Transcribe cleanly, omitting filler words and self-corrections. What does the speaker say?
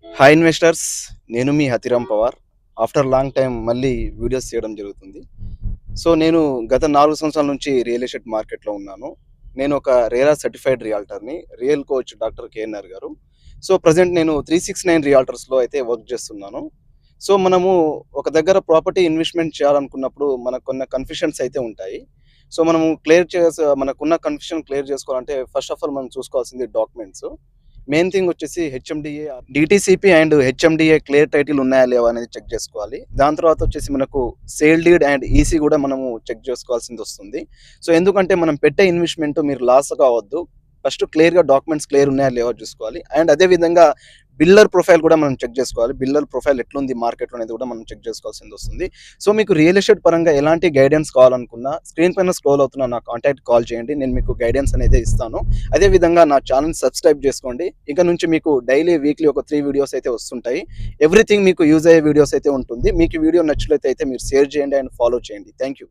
Hi investors, నేను మీ Hathiram Pawar. After long time మళ్ళీ వీడియోస్ చేయడం జరుగుతుంది. సో నేను గత 4 సంవత్సరాల నుంచి రియల్ ఎస్టేట్ మార్కెట్లో ఉన్నాను. నేను ఒక రేరా సర్టిఫైడ్ రియాల్టర్ని, real coach doctor KNR garu. So present నేను 369 రియాల్టర్స్లో అయితే వర్క్ చేస్తున్నాను. సో మనము ఒక దగ్గర ప్రాపర్టీ ఇన్వెస్ట్మెంట్ చేయాలనుకున్నప్పుడు మనకు కొన్ని కన్ఫ్యూషన్స్ అయితే ఉంటాయి. సో మనము మనకున్న కన్ఫ్యూషన్ క్లియర్ చేసుకోవాలంటే ఫస్ట్ ఆఫ్ ఆల్ మనం చూసుకోవాల్సింది డాక్యుమెంట్స్. మెయిన్ థింగ్ వచ్చేసి HMDA, DTCP and HMDA clear title ఉన్నాయా లేవా అనేది చెక్ చేసుకోవాలి. దాని తర్వాత వచ్చేసి మనకు సేల్ డీడ్ అండ్ ఈసీ కూడా మనము చెక్ చేసుకోవాల్సింది వస్తుంది. సో ఎందుకంటే మనం పెట్టే ఇన్వెస్ట్మెంట్ మీరు లాస్ కావద్దు. ఫస్ట్ క్లియర్గా డాక్యుమెంట్స్ క్లియర్ ఉన్నాయా లేవా చూసుకోవాలి. అండ్ అదేవిధంగా బిల్డర్ ప్రొఫైల్ కూడా మనం చెక్ చేసుకోవాలి. బిల్డర్ ప్రొఫైల్ ఎట్లుంది మార్కెట్లో అనేది కూడా మనం చెక్ చేసుకోవాల్సింది వస్తుంది. సో మీకు రియల్ ఎస్టేట్ పరంగా ఎలాంటి గైడెన్స్ కావాలనుకున్నా స్క్రీన్ పైన స్క్రోల్ అవుతున్న నా కాంటాక్ట్ కాల్ చేయండి. నేను మీకు గైడెన్స్ అనేది ఇస్తాను. అదేవిధంగా నా ఛానల్ సబ్స్క్రైబ్ చేసుకోండి. ఇక నుంచి మీకు డైలీ వీక్లీ ఒక 3 వీడియోస్ అయితే వస్తుంటాయి. ఎవ్రీథింగ్ మీకు యూజ్ అయ్యే వీడియోస్ అయితే ఉంటుంది. మీకు వీడియో నచ్చినట్లయితే మీరు షేర్ చేయండి అండ్ ఫాలో చేయండి. Thank you.